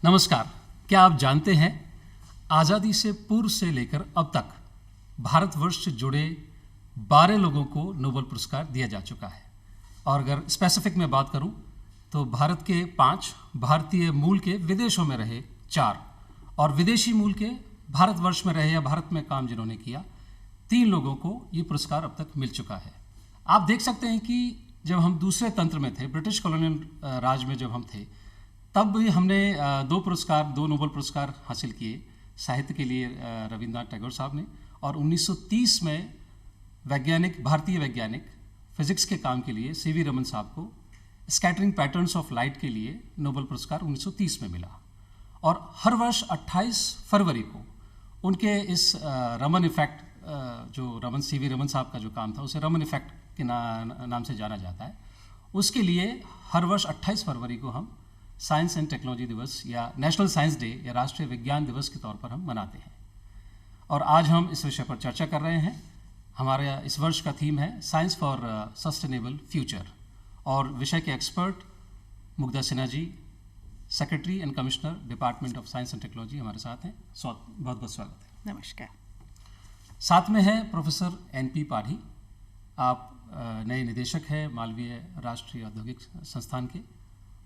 नमस्कार। क्या आप जानते हैं आज़ादी से पूर्व से लेकर अब तक भारतवर्ष से जुड़े 12 लोगों को नोबेल पुरस्कार दिया जा चुका है। और अगर स्पेसिफिक में बात करूं तो भारत के 5, भारतीय मूल के विदेशों में रहे 4 और विदेशी मूल के भारतवर्ष में रहे या भारत में काम जिन्होंने किया 3 लोगों को ये पुरस्कार अब तक मिल चुका है। आप देख सकते हैं कि जब हम दूसरे तंत्र में थे, ब्रिटिश कॉलोनियल राज में जब हम थे, तब भी हमने 2 नोबेल पुरस्कार हासिल किए। साहित्य के लिए रविंद्रनाथ टैगोर साहब ने, और 1930 में भारतीय वैज्ञानिक फिजिक्स के काम के लिए सीवी रमन साहब को स्कैटरिंग पैटर्न्स ऑफ लाइट के लिए नोबेल पुरस्कार 1930 में मिला। और हर वर्ष 28 फरवरी को उनके इस रमन इफेक्ट, जो सीवी रमन साहब का जो काम था उसे रमन इफेक्ट के नाम से जाना जाता है, उसके लिए हर वर्ष 28 फरवरी को हम साइंस एंड टेक्नोलॉजी दिवस या नेशनल साइंस डे या राष्ट्रीय विज्ञान दिवस के तौर पर हम मनाते हैं। और आज हम इस विषय पर चर्चा कर रहे हैं। हमारे इस वर्ष का थीम है साइंस फॉर सस्टेनेबल फ्यूचर, और विषय के expert Mugdha Sinha ji, secretary and commissioner department of science and technology हमारे साथ हैं। बहुत बहुत स्वागत है। नमस्कार। साथ में है प्रोफेसर NP पाढ़ी। आप नए निदेशक हैं मालवीय राष्ट्रीय औद्योगिक संस्थान के,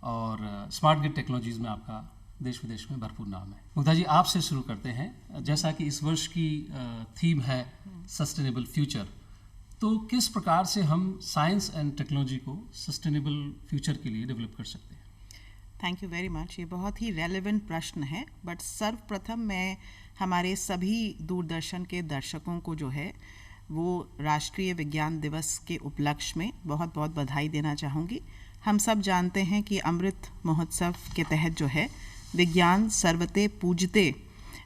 और स्मार्ट ग्रिड टेक्नोलॉजीज़ में आपका देश विदेश में भरपूर नाम है। मुग्धा जी, आपसे शुरू करते हैं। जैसा कि इस वर्ष की थीम है सस्टेनेबल फ्यूचर, तो किस प्रकार से हम साइंस एंड टेक्नोलॉजी को सस्टेनेबल फ्यूचर के लिए डेवलप कर सकते हैं? Thank you very much. ये बहुत ही रेलेवेंट प्रश्न है, बट सर्वप्रथम मैं हमारे सभी दूरदर्शन के दर्शकों को जो है वो राष्ट्रीय विज्ञान दिवस के उपलक्ष्य में बहुत बहुत बधाई देना चाहूँगी। हम सब जानते हैं कि अमृत महोत्सव के तहत जो है विज्ञान सर्वते पूजते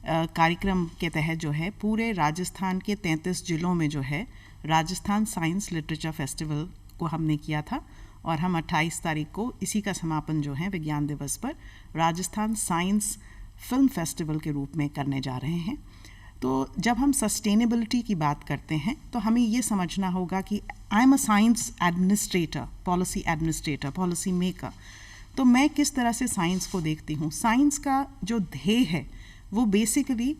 कार्यक्रम के तहत जो है पूरे राजस्थान के 33 जिलों में जो है राजस्थान साइंस लिटरेचर फेस्टिवल को हमने किया था, और हम 28 तारीख को इसी का समापन जो है विज्ञान दिवस पर राजस्थान साइंस फिल्म फेस्टिवल के रूप में करने जा रहे हैं। तो जब हम सस्टेनेबिलिटी की बात करते हैं तो हमें ये समझना होगा कि I am a science administrator, policy administrator, policy maker. तो मैं किस तरह से साइंस को देखती हूँ। साइंस का जो ध्येय है वो बेसिकली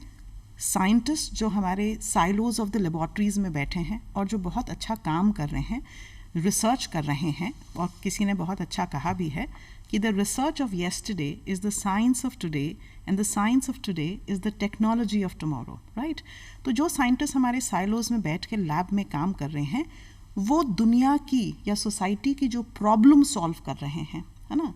साइंटिस्ट जो हमारे साइलोज ऑफ द लेबॉर्ट्रीज़ में बैठे हैं और जो बहुत अच्छा काम कर रहे हैं, रिसर्च कर रहे हैं, और किसी ने बहुत अच्छा कहा भी है कि the research of yesterday is the science of today and the science of today is the technology of tomorrow, right. तो जो साइंटिस्ट हमारे साइलोज में बैठ के लैब में काम कर रहे हैं वो दुनिया की या सोसाइटी की जो प्रॉब्लम सॉल्व कर रहे हैं, है ना,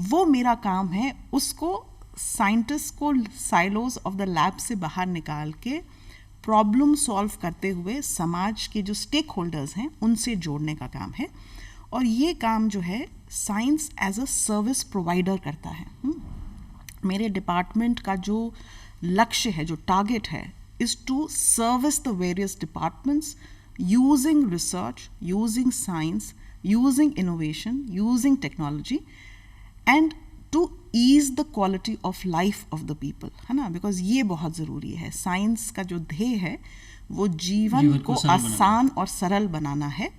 वो मेरा काम है उसको साइंटिस्ट को साइलोज ऑफ द लैब से बाहर निकाल के प्रॉब्लम सॉल्व करते हुए समाज के जो स्टेक होल्डर्स हैं उनसे जोड़ने का काम है। और ये काम जो है science as a service provider करता है। मेरे डिपार्टमेंट का जो लक्ष्य है, जो टारगेट है, is to service the various departments using research, using science, using innovation, using technology, and to ease the quality of life of the people, है ना, because ये बहुत ज़रूरी है। साइंस का जो ध्येय है वो जीवन को आसान और सरल बनाना है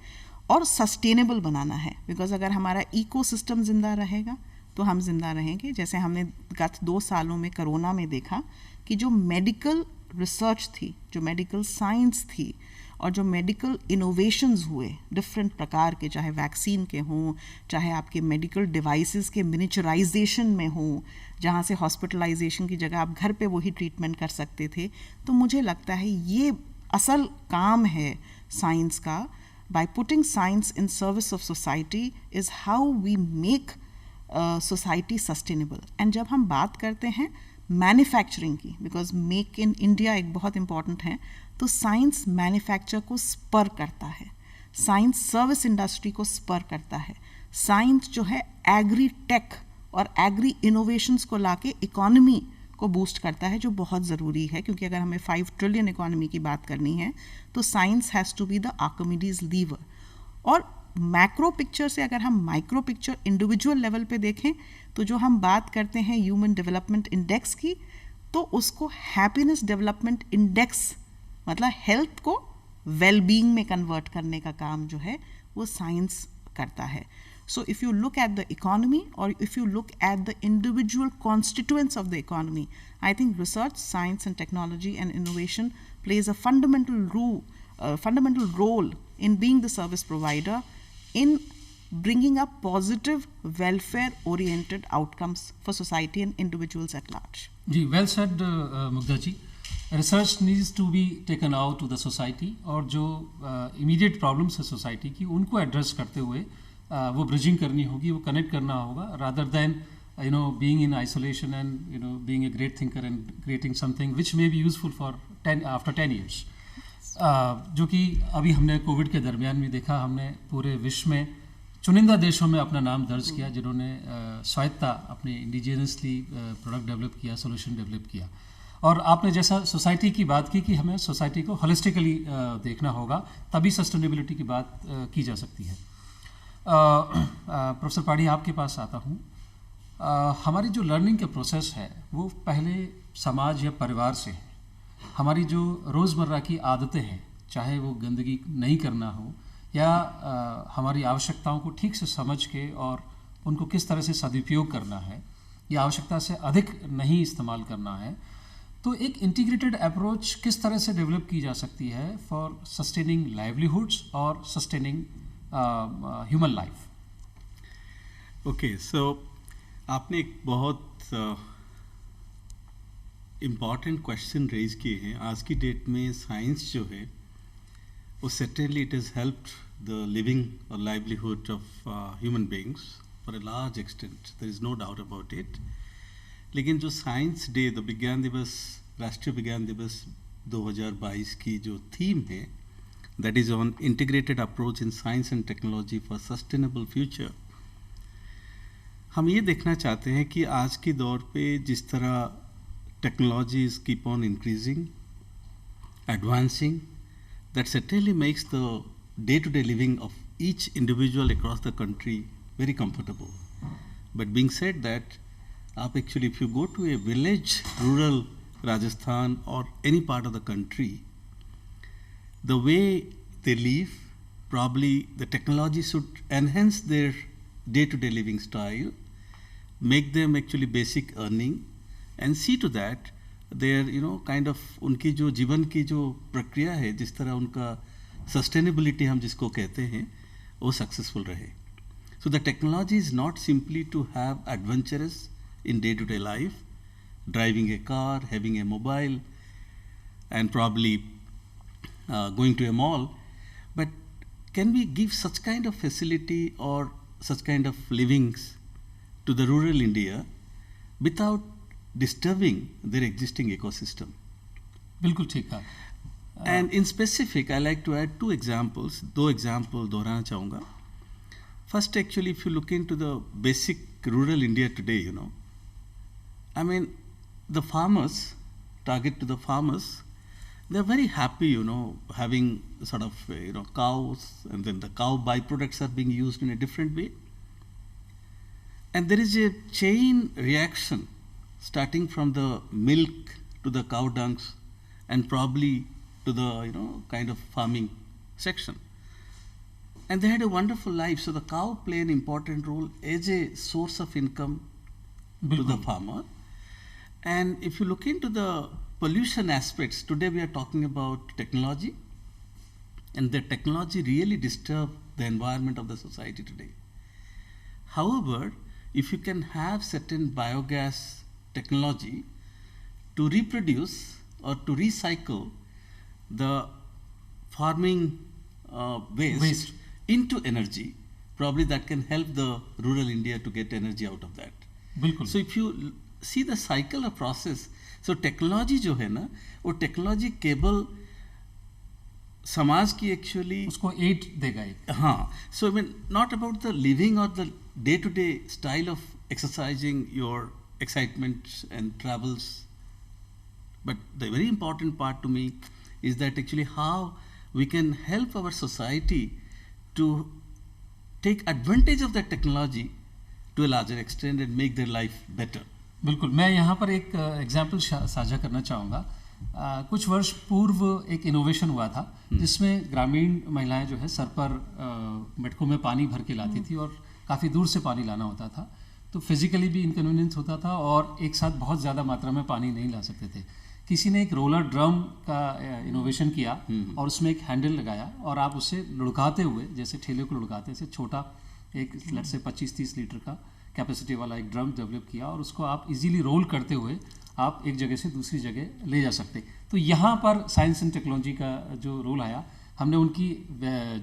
और सस्टेनेबल बनाना है। बिकॉज अगर हमारा इकोसिस्टम ज़िंदा रहेगा तो हम जिंदा रहेंगे। जैसे हमने गत 2 सालों में कोरोना में देखा कि जो मेडिकल रिसर्च थी, जो मेडिकल साइंस थी, और जो मेडिकल इनोवेशंस हुए डिफरेंट प्रकार के, चाहे वैक्सीन के हों, चाहे आपके मेडिकल डिवाइसेस के मिनिचराइजेशन में हों, जहाँ से हॉस्पिटलाइजेशन की जगह आप घर पे वही ट्रीटमेंट कर सकते थे। तो मुझे लगता है ये असल काम है साइंस का। By putting science in service of society is how we make society sustainable. And जब हम बात करते हैं मैन्युफैक्चरिंग की, बिकॉज मेक इन इंडिया एक बहुत इम्पॉर्टेंट है, तो साइंस मैन्युफैक्चर को स्पर करता है, साइंस सर्विस इंडस्ट्री को स्पर करता है। साइंस जो है एग्री टेक और एग्री इनोवेशंस को लाके इकोनॉमी को बूस्ट करता है, जो बहुत ज़रूरी है। क्योंकि अगर हमें 5 ट्रिलियन इकोनॉमी की बात करनी है तो science has to be the Archimedes lever. और मैक्रो पिक्चर से अगर हम माइक्रो पिक्चर इंडिविजुअल लेवल पे देखें तो जो हम बात करते हैं ह्यूमन डेवलपमेंट इंडेक्स की, तो उसको हैप्पीनेस डेवलपमेंट इंडेक्स, मतलब हेल्थ को वेलबींग में कन्वर्ट करने का काम जो है वो साइंस करता है। So if you look at the economy or if you look at the individual constituents of the economy, I think research, science and technology and innovation plays a fundamental role in being the service provider in bringing up positive welfare oriented outcomes for society and individuals at large. Ji, well said, Mugdha ji. Research needs to be taken out to the society और जो immediate problems है society की उनको address करते हुए वो bridging करनी होगी, वो connect करना होगा, rather than being in isolation and being a great thinker and creating something which may be useful for after 10 years. जो कि अभी हमने कोविड के दरमियान भी देखा, हमने पूरे विश्व में चुनिंदा देशों में अपना नाम दर्ज किया जिन्होंने स्वायत्ता अपने इंडिजिनसली प्रोडक्ट डेवलप किया, सोल्यूशन डेवलप किया. और आपने जैसा सोसाइटी की बात की कि हमें सोसाइटी को होलिस्टिकली देखना होगा, तभी सस्टेनेबिलिटी की बात की जा सकती है. प्रोफेसर पाढ़ी, आपके पास आता हूँ. हमारी जो लर्निंग का प्रोसेस है वो पहले समाज या परिवार से है. हमारी जो रोज़मर्रा की आदतें हैं, चाहे वो गंदगी नहीं करना हो या हमारी आवश्यकताओं को ठीक से समझ के और उनको किस तरह से सदुपयोग करना है या आवश्यकता से अधिक नहीं इस्तेमाल करना है, तो एक इंटीग्रेटेड अप्रोच किस तरह से डेवलप की जा सकती है फॉर सस्टेनिंग लाइवलीहुड्स और सस्टेनिंग ह्यूमन लाइफ. ओके, सो आपने एक बहुत इम्पॉर्टेंट क्वेश्चन रेज किए हैं. आज की डेट में साइंस जो है वो certainly it has helped the living or livelihood of human beings for a large extent. There is no doubt about it. लेकिन जो साइंस डे, द विज्ञान दिवस, राष्ट्रीय विज्ञान दिवस 2022 की जो थीम है, that is on integrated approach in science and technology for sustainable future. हम ये देखना चाहते हैं कि आज के दौर पे जिस तरह technologies keep on increasing, advancing, that certainly makes the day-to-day living of each individual across the country very comfortable. But being said that, actually if you go to a village, rural Rajasthan or any part of the country, the way they live, probably the technology should enhance their day-to-day living style, make them actually basic earning and see to that their kind of उनकी जो जीवन की जो प्रक्रिया है, जिस तरह उनका सस्टेनेबिलिटी हम जिसको कहते हैं, वो सक्सेसफुल रहे. So the technology is not simply to have adventurous in day to day life, driving a car, having a mobile and probably going to a mall, but can we give such kind of facility और such kind of livings to the rural India without disturbing their existing ecosystem. बिल्कुल ठीक है. And in specific, I like to add two examples. दो example दोहराना चाहूँगा. First, actually, if you look into the basic rural India today, I mean, the farmers, target to the farmers, they're very happy, having sort of, cows, and then the cow byproducts are being used in a different way. And there is a chain reaction starting from the milk to the cow dungs and probably to the kind of farming section, and they had a wonderful life. So the cow play an important role as a source of income to the farmer. And if you look into the pollution aspects, today we are talking about technology, and the technology really disturb the environment of the society today. However, if you can have certain biogas technology to reproduce or to recycle the farming waste into energy, probably that can help the rural India to get energy out of that. बिल्कुल. So if you see the cycle of process, so technology जो है ना, वो technology केवल समाज की actually उसको add देगा एक. हाँ. So I mean not about the living or the day-to-day style of exercising your excitement and travels, but the very important part to me is that actually how we can help our society to take advantage of that technology to a larger extent and make their life better. बिल्कुल. मैं यहाँ पर एक example साझा करना चाहूँगा. कुछ वर्ष पूर्व एक इनोवेशन हुआ था जिसमें ग्रामीण महिलाएं जो है सर पर मटकों में पानी भर के लाती थी और काफ़ी दूर से पानी लाना होता था, तो फिज़िकली भी इनकन्वीनियंस होता था और एक साथ बहुत ज़्यादा मात्रा में पानी नहीं ला सकते थे। किसी ने एक रोलर ड्रम का इनोवेशन किया और उसमें एक हैंडल लगाया और आप उसे लुढ़काते हुए, जैसे ठेले को लुढ़काते से छोटा एक लेट से 25-30 लीटर का कैपेसिटी वाला एक ड्रम डेवलप किया और उसको आप इजीली रोल करते हुए आप एक जगह से दूसरी जगह ले जा सकते। तो यहाँ पर साइंस एंड टेक्नोलॉजी का जो रोल आया, हमने उनकी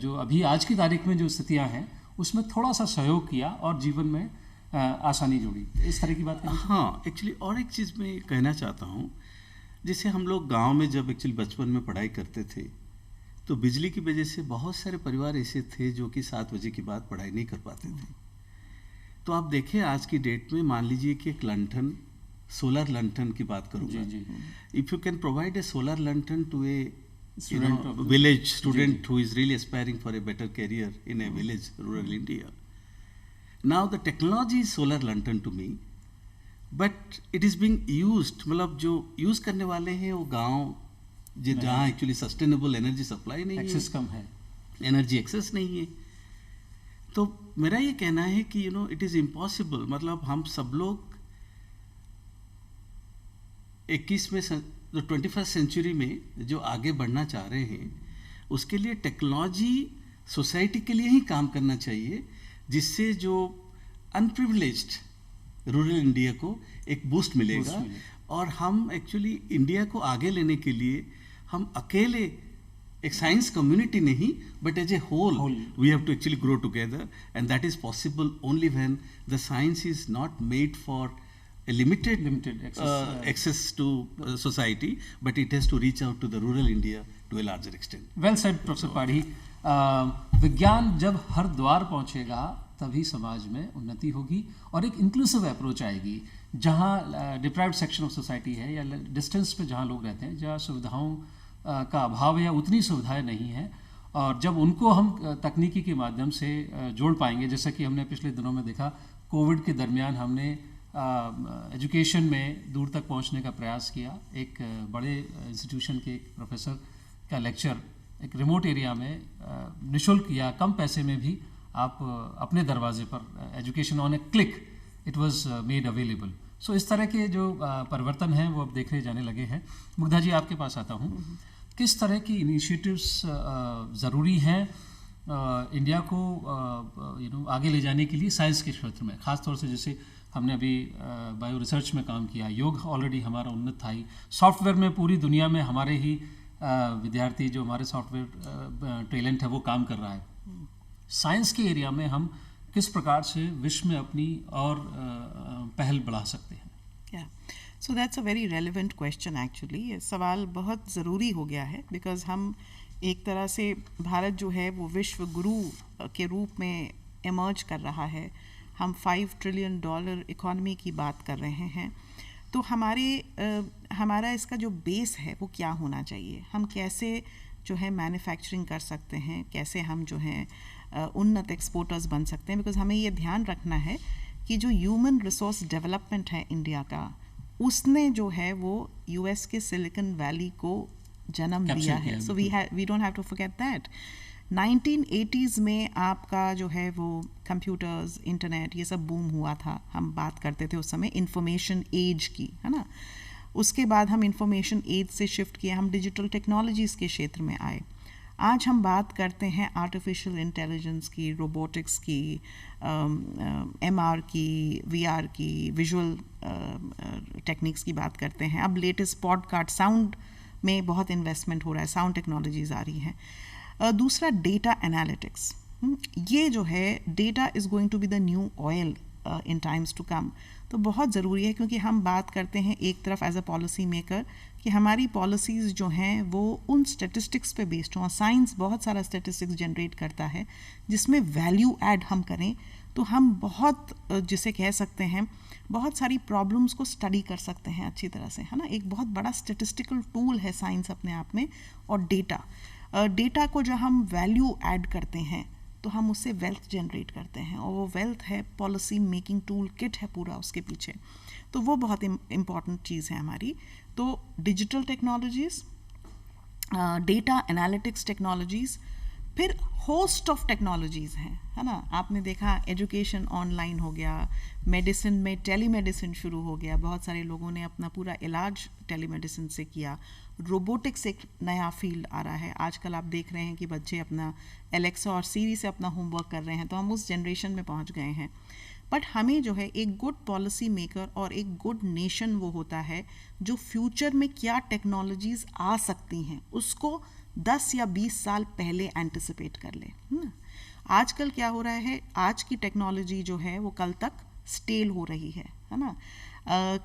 जो अभी आज की तारीख में जो स्थितियाँ हैं उसमें थोड़ा सा सहयोग किया और जीवन में आसानी जोड़ी। इस तरह की बात करें। हाँ, एक्चुअली और एक चीज़ मैं कहना चाहता हूँ, जैसे हम लोग गांव में जब एक्चुअली बचपन में पढ़ाई करते थे तो बिजली की वजह से बहुत सारे परिवार ऐसे थे जो कि 7 बजे के बाद पढ़ाई नहीं कर पाते थे। तो आप देखें आज की डेट में, मान लीजिए कि एक लंठन, सोलर लंठन की बात करूँगा, if you can provide a solar lantern to a village student who is really aspiring for a better career in a village, rural India. Now the technology is solar lantern to me, but it is being used, मतलब जो use करने वाले हैं वो गांव जहाँ actually sustainable energy supply नहीं है, एक्सेस कम है, एनर्जी एक्सेस नहीं है। तो मेरा ये कहना है कि इट इज़ इम्पॉसिबल, मतलब हम सब लोग 21वीं सेंचुरी में जो आगे बढ़ना चाह रहे हैं उसके लिए टेक्नोलॉजी सोसाइटी के लिए ही काम करना चाहिए, जिससे जो अनप्रिविलेज्ड रूरल इंडिया को एक बूस्ट मिलेगा और हम एक्चुअली इंडिया को आगे लेने के लिए हम अकेले एक साइंस कम्युनिटी नहीं but as a whole we have to actually grow together, and that is possible only when the science is not made for a limited access to society, but it has to reach out to the rural India to a larger extent. Well said, Professor Padhi. विज्ञान जब हर द्वार पहुंचेगा तभी समाज में उन्नति होगी और एक इंक्लूसिव अप्रोच आएगी, जहां डिप्राइव्ड सेक्शन ऑफ सोसाइटी है या डिस्टेंस पे जहां लोग रहते हैं, जहां सुविधाओं का अभाव है या उतनी सुविधाएं नहीं हैं, और जब उनको हम तकनीकी के माध्यम से जोड़ पाएंगे, जैसा कि हमने पिछले दिनों में देखा, कोविड के दरमियान हमने एजुकेशन में दूर तक पहुंचने का प्रयास किया। एक बड़े इंस्टीट्यूशन के एक प्रोफेसर का लेक्चर एक रिमोट एरिया में निःशुल्क या कम पैसे में भी आप अपने दरवाजे पर education on a click it was made available. So इस तरह के जो परिवर्तन हैं वो अब देखे जाने लगे हैं। मुग्धा जी, आपके पास आता हूँ, किस तरह की इनिशिएटिव्स ज़रूरी हैं इंडिया को आगे ले जाने के लिए साइंस के क्षेत्र में, ख़ासतौर से जैसे हमने अभी बायो रिसर्च में काम किया, योग ऑलरेडी हमारा उन्नत था ही, सॉफ्टवेयर में पूरी दुनिया में हमारे ही विद्यार्थी जो हमारे सॉफ्टवेयर टैलेंट है वो काम कर रहा है। साइंस के एरिया में हम किस प्रकार से विश्व में अपनी और पहल बढ़ा सकते हैं? So that's a very relevant question actually. ये सवाल बहुत ज़रूरी हो गया है बिकॉज हम एक तरह से भारत जो है वो विश्व गुरु के रूप में इमर्ज कर रहा है। हम $5 ट्रिलियन इकॉनमी की बात कर रहे हैं, तो हमारा इसका जो बेस है वो क्या होना चाहिए, हम कैसे जो है मैन्युफैक्चरिंग कर सकते हैं, कैसे हम जो है उन्नत एक्सपोर्टर्स बन सकते हैं। बिकॉज हमें ये ध्यान रखना है कि जो ह्यूमन रिसोर्स डेवलपमेंट है इंडिया का, उसने जो है वो यूएस के सिलिकॉन वैली को जन्म दिया है। So we don't have to forget that. 1980s में आपका जो है वो कंप्यूटर्स, इंटरनेट, ये सब बूम हुआ था। हम बात करते थे उस समय इंफॉर्मेशन एज की, है ना। उसके बाद हम इंफॉर्मेशन एज से शिफ्ट किए, हम डिजिटल टेक्नोलॉजीज़ के क्षेत्र में आए। आज हम बात करते हैं आर्टिफिशियल इंटेलिजेंस की, रोबोटिक्स की, MR की, VR की, विजुअल टेक्निक्स की बात करते हैं। अब लेटेस्ट पॉडकास्ट, साउंड में बहुत इन्वेस्टमेंट हो रहा है, साउंड टेक्नोलॉजीज आ रही हैं। दूसरा डेटा एनालिटिक्स, ये जो है data is going to be the new oil in times to come. तो बहुत ज़रूरी है, क्योंकि हम बात करते हैं एक तरफ एज अ पॉलिसी मेकर कि हमारी पॉलिसीज़ जो हैं वो उन स्टेटिस्टिक्स पे बेस्ड हों। साइंस बहुत सारा स्टेटिस्टिक्स जनरेट करता है जिसमें वैल्यू ऐड हम करें तो हम बहुत जिसे कह सकते हैं बहुत सारी प्रॉब्लम्स को स्टडी कर सकते हैं अच्छी तरह से, है ना। एक बहुत बड़ा स्टेटिस्टिकल टूल है साइंस अपने आप में। और डेटा को जब हम वैल्यू ऐड करते हैं तो हम उससे वेल्थ जनरेट करते हैं, और वो वेल्थ है पॉलिसी मेकिंग टूल किट है पूरा उसके पीछे। तो वो बहुत इम्पॉर्टेंट चीज़ है हमारी। तो digital technologies, data analytics technologies, फिर होस्ट ऑफ टेक्नोलॉजीज़ हैं, है ना। आपने देखा एजुकेशन ऑनलाइन हो गया, मेडिसिन में टेलीमेडिसिन शुरू हो गया, बहुत सारे लोगों ने अपना पूरा इलाज टेलीमेडिसिन से किया। रोबोटिक्स एक नया फील्ड आ रहा है। आजकल आप देख रहे हैं कि बच्चे अपना एलेक्सा और सीरी से अपना होमवर्क कर रहे हैं, तो हम उस जनरेशन में पहुंच गए हैं। बट हमें जो है एक गुड पॉलिसी मेकर और एक गुड नेशन वो होता है जो फ्यूचर में क्या टेक्नोलॉजीज़ आ सकती हैं उसको 10 या 20 साल पहले एंटिसिपेट कर ले, है ना। आजकल क्या हो रहा है, आज की टेक्नोलॉजी जो है वो कल तक स्टेल हो रही है ना।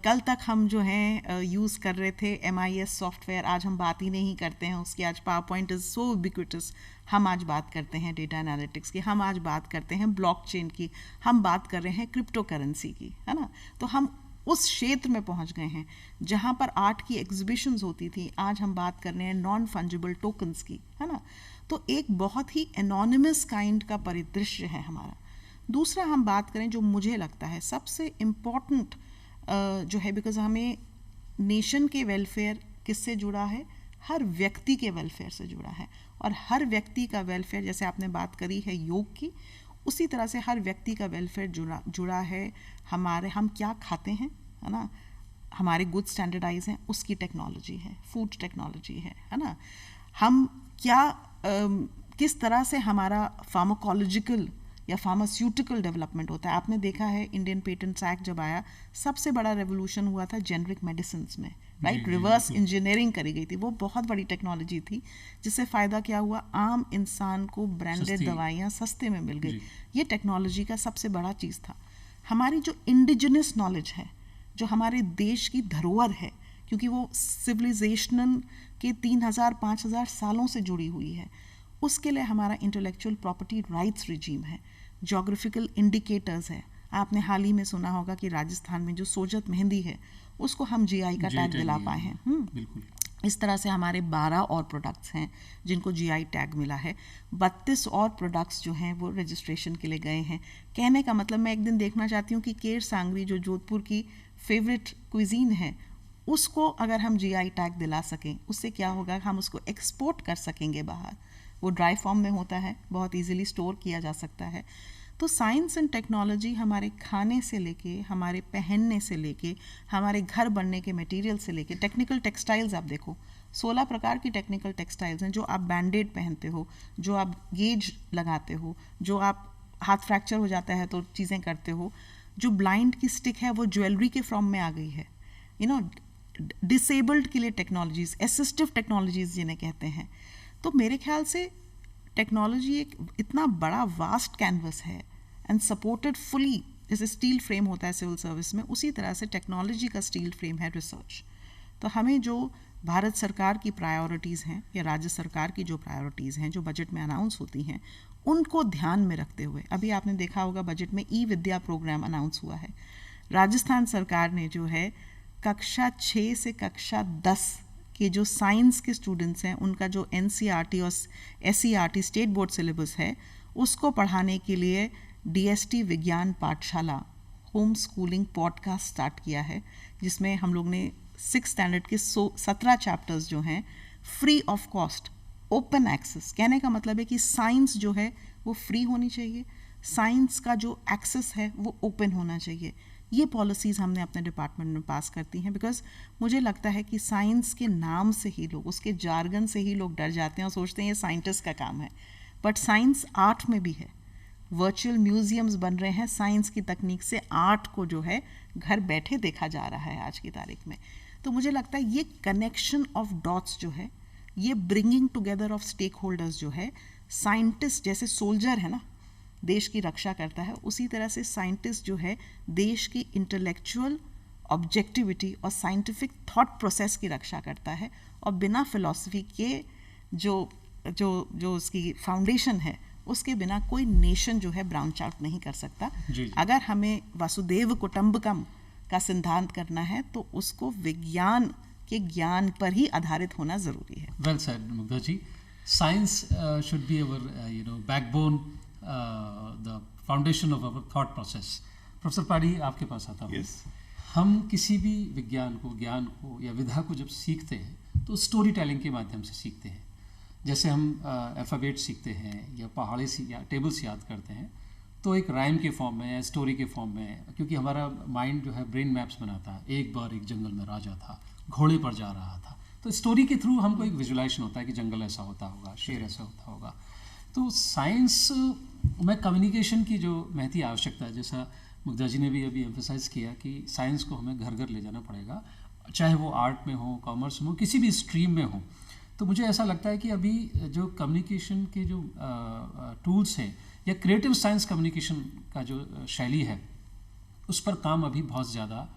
कल तक हम जो हैं यूज़ कर रहे थे MIS सॉफ्टवेयर, आज हम बात ही नहीं करते हैं उसकी। आज power point is so ubiquitous, हम आज बात करते हैं डेटा एनालिटिक्स की, हम आज बात करते हैं ब्लॉकचेन की, हम बात कर रहे हैं क्रिप्टो करेंसी की, है ना। तो हम उस क्षेत्र में पहुंच गए हैं जहां पर आर्ट की एग्जीबिशंस होती थी, आज हम बात कर रहे हैं नॉन फंजिबल टोकन्स की, है ना। तो एक बहुत ही एनोनिमस काइंड का परिदृश्य है हमारा। दूसरा हम बात करें जो मुझे लगता है सबसे इम्पॉर्टेंट जो है, बिकॉज हमें नेशन के वेलफेयर किससे जुड़ा है, हर व्यक्ति के वेलफेयर से जुड़ा है। और हर व्यक्ति का वेलफेयर, जैसे आपने बात करी है योग की, उसी तरह से हर व्यक्ति का वेलफेयर जुड़ा है हमारे, हम क्या खाते हैं, है ना, हमारे गुड स्टैंडर्डाइज हैं, उसकी टेक्नोलॉजी है, फूड टेक्नोलॉजी है ना। हम क्या किस तरह से हमारा फार्माकोलॉजिकल या फार्मास्यूटिकल डेवलपमेंट होता है। आपने देखा है इंडियन पेटेंट्स एक्ट जब आया, सबसे बड़ा रेवोल्यूशन हुआ था जेनरिक मेडिसिन में, राइट। रिवर्स इंजीनियरिंग करी गई थी, वो बहुत बड़ी टेक्नोलॉजी थी, जिससे फ़ायदा क्या हुआ, आम इंसान को ब्रांडेड दवाइयाँ सस्ते में मिल गई। ये टेक्नोलॉजी का सबसे बड़ा चीज़ था। हमारी जो इंडिजिनस नॉलेज है, जो हमारे देश की धरोहर है, क्योंकि वो सिविलाइजेशन के 3000-5000 सालों से जुड़ी हुई है, उसके लिए हमारा इंटेलेक्चुअल प्रॉपर्टी राइट्स रिजीम है, जोग्राफिकल इंडिकेटर्स है। आपने हाल ही में सुना होगा कि राजस्थान में जो सोजत मेहंदी है उसको हम GI का टैग दिला पाए हैं। बिल्कुल। इस तरह से हमारे 12 और प्रोडक्ट्स हैं जिनको GI टैग मिला है। 32 और प्रोडक्ट्स जो हैं वो रजिस्ट्रेशन के लिए गए हैं। कहने का मतलब, मैं एक दिन देखना चाहती हूँ कि केर सांगरी जो जोधपुर की फेवरेट क्विजीन है, उसको अगर हम GI टैग दिला सकें, उससे क्या होगा, हम उसको एक्सपोर्ट कर सकेंगे बाहर। वो ड्राई फॉर्म में होता है, बहुत इजीली स्टोर किया जा सकता है। तो साइंस एंड टेक्नोलॉजी हमारे खाने से लेके, हमारे पहनने से लेके, हमारे घर बनने के मटेरियल से लेके, टेक्निकल टेक्सटाइल्स आप देखो, 16 प्रकार की टेक्निकल टेक्सटाइल्स हैं। जो आप बैंडेड पहनते हो, जो आप गेज लगाते हो, जो आप हाथ फ्रैक्चर हो जाता है तो चीज़ें करते हो, जो ब्लाइंड की स्टिक है वो ज्वेलरी के फॉर्म में आ गई है, यू नो। डिसेबल्ड के लिए टेक्नोलॉजीज़, असिस्टिव टेक्नोलॉजीज़ जिन्हें कहते हैं। तो मेरे ख्याल से टेक्नोलॉजी एक इतना बड़ा वास्ट कैनवस है एंड सपोर्टेड फुली, जैसे स्टील फ्रेम होता है सिविल सर्विस में, उसी तरह से टेक्नोलॉजी का स्टील फ्रेम है रिसर्च। तो हमें जो भारत सरकार की प्रायोरिटीज़ हैं या राज्य सरकार की जो प्रायोरिटीज़ हैं जो बजट में अनाउंस होती हैं, उनको ध्यान में रखते हुए, अभी आपने देखा होगा बजट में ई-विद्या प्रोग्राम अनाउंस हुआ है। राजस्थान सरकार ने जो है कक्षा 6 से कक्षा 10 के जो साइंस के स्टूडेंट्स हैं, उनका जो NCERT और SCERT स्टेट बोर्ड सिलेबस है, उसको पढ़ाने के लिए DST विज्ञान पाठशाला होम स्कूलिंग पॉडकास्ट स्टार्ट किया है, जिसमें हम लोग ने 6th स्टैंडर्ड के 17 चैप्टर्स जो हैं free of cost, open access. कहने का मतलब है कि साइंस जो है वो फ्री होनी चाहिए, साइंस का जो एक्सेस है वो ओपन होना चाहिए। ये पॉलिसीज़ हमने अपने डिपार्टमेंट में पास करती हैं, बिकॉज मुझे लगता है कि साइंस के नाम से ही लोग, उसके जार्गन से ही लोग डर जाते हैं और सोचते हैं ये साइंटिस्ट का काम है। बट साइंस आर्ट में भी है। वर्चुअल म्यूजियम्स बन रहे हैं साइंस की तकनीक से, आर्ट को जो है घर बैठे देखा जा रहा है आज की तारीख में। तो मुझे लगता है ये कनेक्शन ऑफ डॉट्स जो है, ये bringing together of stakeholders जो है, साइंटिस्ट जैसे सोल्जर है ना, देश की रक्षा करता है, उसी तरह से साइंटिस्ट जो है देश की इंटेलेक्चुअल ऑब्जेक्टिविटी और साइंटिफिक थॉट प्रोसेस की रक्षा करता है। और बिना फिलॉसफी के जो उसकी फाउंडेशन है, उसके बिना कोई नेशन जो है ब्रांच आउट नहीं कर सकता। अगर हमें वसुदेव कुटुंबकम का सिद्धांत करना है तो उसको विज्ञान के ज्ञान पर ही आधारित होना ज़रूरी है। Well said Mugdha ji. Science should be our backbone, the foundation of our thought process. Professor Padi, आपके पास आता हूँ। Yes. हम किसी भी विज्ञान को, ज्ञान को या विधा को जब सीखते हैं तो स्टोरी टेलिंग के माध्यम से सीखते हैं। जैसे हम अल्फ़ाबेट सीखते हैं या पहाड़ी या टेबल्स याद करते हैं, तो एक राइम के फॉर्म में या स्टोरी के फॉर्म में, क्योंकि हमारा माइंड जो है ब्रेन मैप्स बनाता है। एक बार एक जंगल में राजा था, घोड़े पर जा रहा था, तो स्टोरी के थ्रू हमको एक विजुलाइजेशन होता है कि जंगल ऐसा होता होगा, शेर ऐसा होता होगा। तो साइंस में कम्युनिकेशन की जो महती आवश्यकता है, जैसा मुग्धा जी ने भी अभी एम्फेसाइज किया कि साइंस को हमें घर घर ले जाना पड़ेगा, चाहे वो आर्ट में हो, कॉमर्स में हो, किसी भी स्ट्रीम में हो। तो मुझे ऐसा लगता है कि अभी जो कम्युनिकेशन के जो टूल्स हैं या क्रिएटिव साइंस कम्युनिकेशन का जो शैली है, उस पर काम अभी बहुत ज़्यादा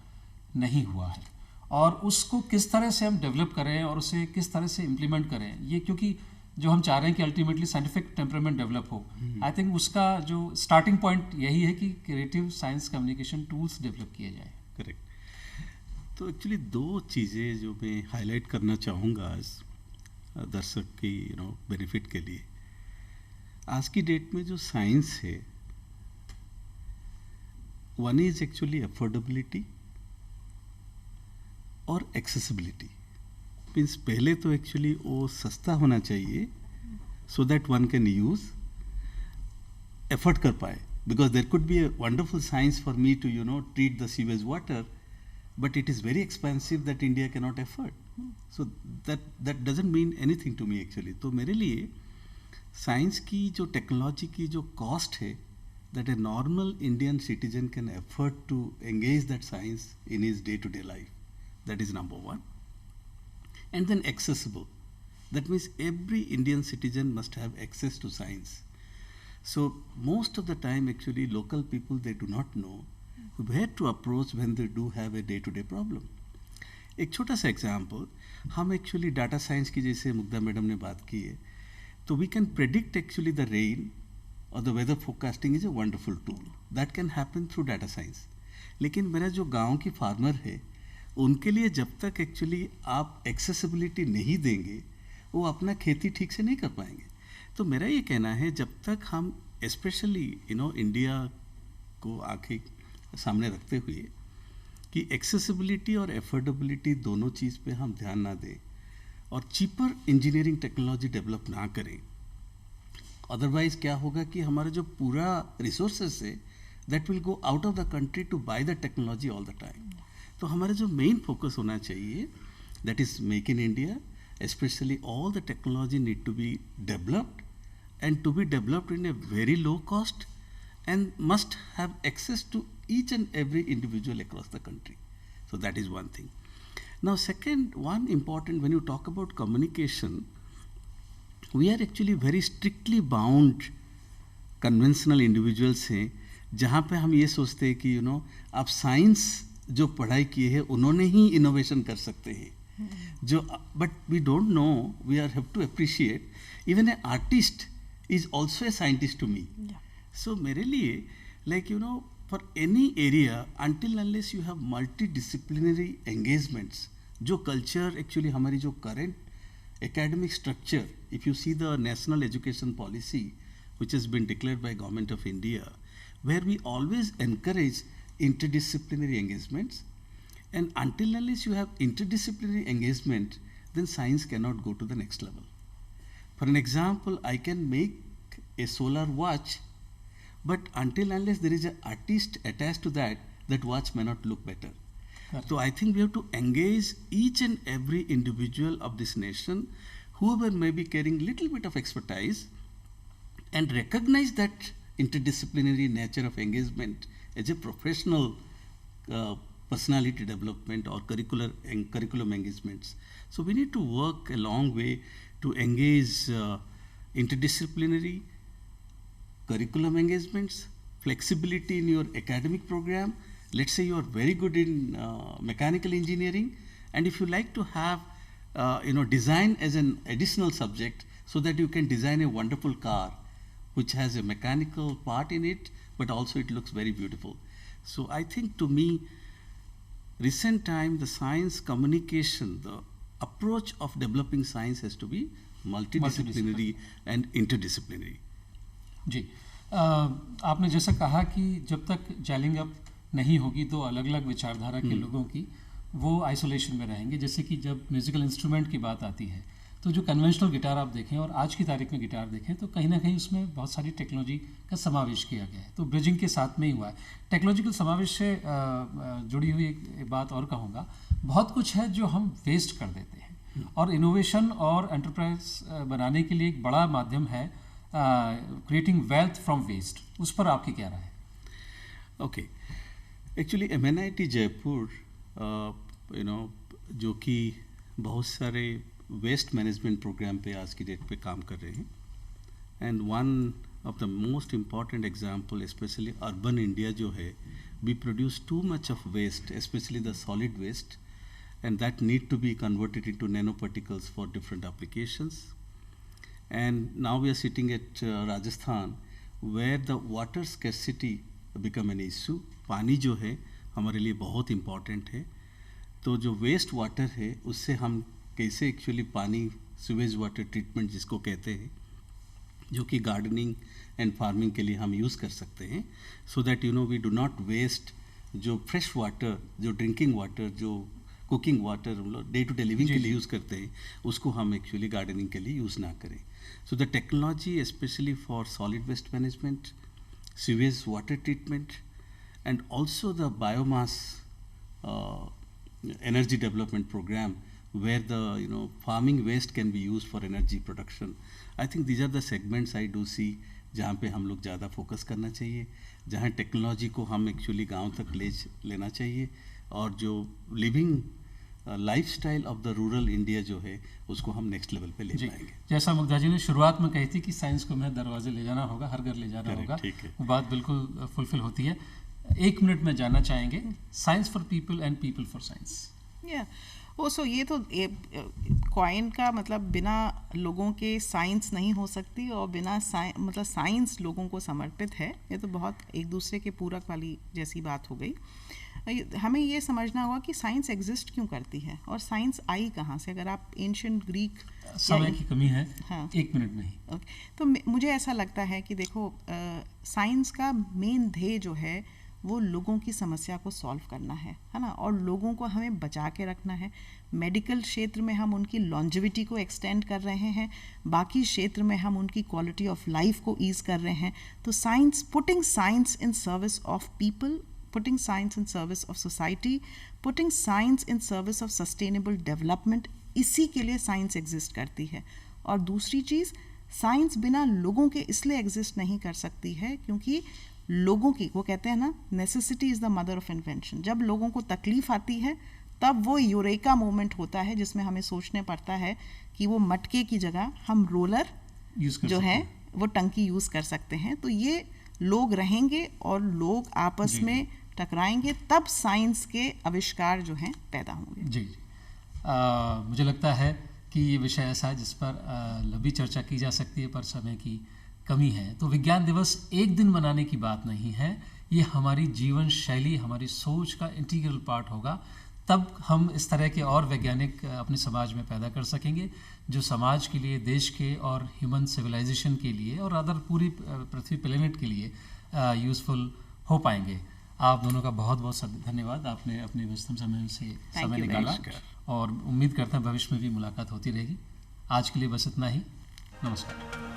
नहीं हुआ है, और उसको किस तरह से हम डेवलप करें और उसे किस तरह से इम्प्लीमेंट करें, ये क्योंकि जो हम चाह रहे हैं कि अल्टीमेटली साइंटिफिक टेम्परामेंट डेवलप हो, आई थिंक उसका जो स्टार्टिंग पॉइंट यही है कि creative science communication tools develop किए जाए। करेक्ट। तो एक्चुअली दो चीज़ें जो मैं हाईलाइट करना चाहूँगा आज दर्शक की बेनिफिट के लिए। आज की डेट में जो साइंस है, वन इज एक्चुअली अफोर्डेबिलिटी और एक्सेसिबिलिटी। मीन्स पहले तो एक्चुअली वो सस्ता होना चाहिए so that one can use effort कर पाए, because there could be a wonderful science for me to treat the sewage water, but it is very expensive that India cannot afford. So that doesn't mean anything to me actually. तो मेरे लिए science की जो technology की जो cost है, that a normal Indian citizen can afford to engage that science in his day-to-day life. That is number one. And then accessible. That means every Indian citizen must have access to science. So most of the time actually local people, they do not know where to approach when they do have a day-to-day problem. एक छोटा सा example, हम actually data science की जैसे Mugdha madam ने बात की है, तो we can predict actually the rain और the weather forecasting is a wonderful tool that can happen through data science. लेकिन मेरा जो गांव की फार्मर है, उनके लिए जब तक एक्चुअली आप एक्सेसिबिलिटी नहीं देंगे, वो अपना खेती ठीक से नहीं कर पाएंगे। तो मेरा ये कहना है, जब तक हम स्पेशली इंडिया को आंखें सामने रखते हुए कि एक्सेसिबिलिटी और एफोर्डेबिलिटी दोनों चीज़ पे हम ध्यान ना दें और चीपर इंजीनियरिंग टेक्नोलॉजी डेवलप ना करें, अदरवाइज क्या होगा कि हमारा जो पूरा रिसोर्सेस है that will go out of the country to buy the technology all the time. तो हमारा जो मेन फोकस होना चाहिए, that is make in India, specially all the technology need to be developed and to be developed in a very low cost and must have access to each and every individual across the country. So that is one thing. Now second, one important, when you talk about communication, we are actually very strictly bound conventional individuals हैं, जहाँ पे हम ये सोचते हैं कि आप science जो पढ़ाई की है उन्होंने ही इनोवेशन कर सकते हैं, जो but we don't know, we are have to appreciate even a artist is also a scientist to me. So मेरे लिए like for any area, until unless you have multidisciplinary engagements, जो culture actually हमारी जो current academic structure, if you see the national education policy which has been declared by Government of India, where we always encourage interdisciplinary engagements, and until unless you have interdisciplinary engagement, then science cannot go to the next level. For an example, I can make a solar watch, but until unless there is an artist attached to that, that watch may not look better. So I think we have to engage each and every individual of this nation, whoever may be carrying little bit of expertise, and recognize that interdisciplinary nature of engagement as a professional personality development or curriculum engagements. So we need to work a long way to engage interdisciplinary curriculum engagements, flexibility in your academic program. Let's say you are very good in mechanical engineering, and if you like to have design as an additional subject, so that you can design a wonderful car which has a mechanical part in it, but also it looks very beautiful. So I think, to me, recent time, the science communication, the approach of developing science has to be multidisciplinary and interdisciplinary. जी, आपने जैसा कहा कि जब तक gelling up नहीं होगी तो अलग अलग विचारधारा के लोगों की वो आइसोलेशन में रहेंगे। जैसे कि जब म्यूज़िकल इंस्ट्रूमेंट की बात आती है तो जो कन्वेंशनल गिटार आप देखें और आज की तारीख में गिटार देखें तो कहीं ना कहीं उसमें बहुत सारी टेक्नोलॉजी का समावेश किया गया है, तो ब्रिजिंग के साथ में ही हुआ है। टेक्नोलॉजिकल समावेश से जुड़ी हुई एक बात और कहूँगा, बहुत कुछ है जो हम वेस्ट कर देते हैं और इनोवेशन और एंटरप्राइज बनाने के लिए एक बड़ा माध्यम है क्रिएटिंग वेल्थ फ्रॉम वेस्ट। उस पर आपकी क्या राय है? ओके, एक्चुअली MNIT जयपुर जो कि बहुत सारे वेस्ट मैनेजमेंट प्रोग्राम पे आज की डेट पे काम कर रहे हैं, and one of the most important example specially urban India जो है, we produce too much of waste, specially the solid waste, and that need to be converted into nanoparticles for different applications. And now we are sitting at Rajasthan where the water scarcity become an issue. पानी जो है हमारे लिए बहुत important है, तो जो waste water है उससे हम कैसे एक्चुअली पानी, सीवेज वाटर ट्रीटमेंट जिसको कहते हैं, जो कि गार्डनिंग एंड फार्मिंग के लिए हम यूज़ कर सकते हैं, so that we do not waste जो फ्रेश वाटर, जो ड्रिंकिंग वाटर, जो कुकिंग वाटर हम लोग डे टू डे लिविंग के लिए यूज़ करते हैं, उसको हम एक्चुअली गार्डनिंग के लिए यूज़ ना करें। So the technology specially for solid waste management, sewage water treatment, and also the biomass energy development program where the farming waste can be used for energy production. I think these are the segments I do see जहाँ पे हम लोग ज़्यादा focus करना चाहिए, जहाँ technology को हम एक्चुअली गांव तक लेना चाहिए, और जो living lifestyle of the rural India जो है उसको हम नेक्स्ट लेवल पे ले जाएंगे। जैसा मुग्धा जी ने शुरुआत में कही थी कि साइंस को हमें दरवाजे ले जाना होगा, हर घर ले जाना होगा, वो बात बिल्कुल फुलफिल होती है। एक मिनट में जानना चाहेंगे, science for people and people for science. So ये तो कॉइन का मतलब बिना लोगों के साइंस नहीं हो सकती, और बिना मतलब साइंस लोगों को समर्पित है। ये तो बहुत एक दूसरे के पूरक वाली जैसी बात हो गई। हमें ये समझना होगा कि साइंस एग्जिस्ट क्यों करती है और साइंस आई कहाँ से। अगर आप एंशिएंट ग्रीक, समय की कमी है, हाँ, एक मिनट में ही, तो मुझे ऐसा लगता है कि देखो, साइंस का मेन ध्येय जो है वो लोगों की समस्या को सॉल्व करना है ना, और लोगों को हमें बचा के रखना है। मेडिकल क्षेत्र में हम उनकी लॉन्जेविटी को एक्सटेंड कर रहे हैं, बाकी क्षेत्र में हम उनकी क्वालिटी ऑफ लाइफ को ईज कर रहे हैं। तो science, putting science in service of people, putting science in service of society, putting science in service of sustainable development, इसी के लिए साइंस एग्जिस्ट करती है। और दूसरी चीज़, साइंस बिना लोगों के इसलिए एग्जिस्ट नहीं कर सकती है क्योंकि लोगों की, वो कहते हैं ना, necessity is the mother of invention. जब लोगों को तकलीफ आती है तब वो यूरेका मोमेंट होता है जिसमें हमें सोचने पड़ता है कि वो मटके की जगह हम रोलर जो है वो टंकी यूज़ कर सकते हैं। तो ये लोग रहेंगे और लोग आपस में टकराएंगे, तब साइंस के आविष्कार जो हैं पैदा होंगे। जी, मुझे लगता है कि ये विषय ऐसा है जिस पर लंबी चर्चा की जा सकती है, पर समय की कमी है। तो विज्ञान दिवस एक दिन मनाने की बात नहीं है, ये हमारी जीवन शैली, हमारी सोच का इंटीग्रल पार्ट होगा। तब हम इस तरह के और वैज्ञानिक अपने समाज में पैदा कर सकेंगे जो समाज के लिए, देश के और ह्यूमन सिविलाइजेशन के लिए और अदर पूरी पृथ्वी प्लेनेट के लिए यूज़फुल हो पाएंगे। आप दोनों का बहुत बहुत धन्यवाद, आपने अपने व्यस्तम समय से समय निकाला, और उम्मीद करते हैं भविष्य में भी मुलाकात होती रहेगी। आज के लिए बस इतना ही, नमस्कार।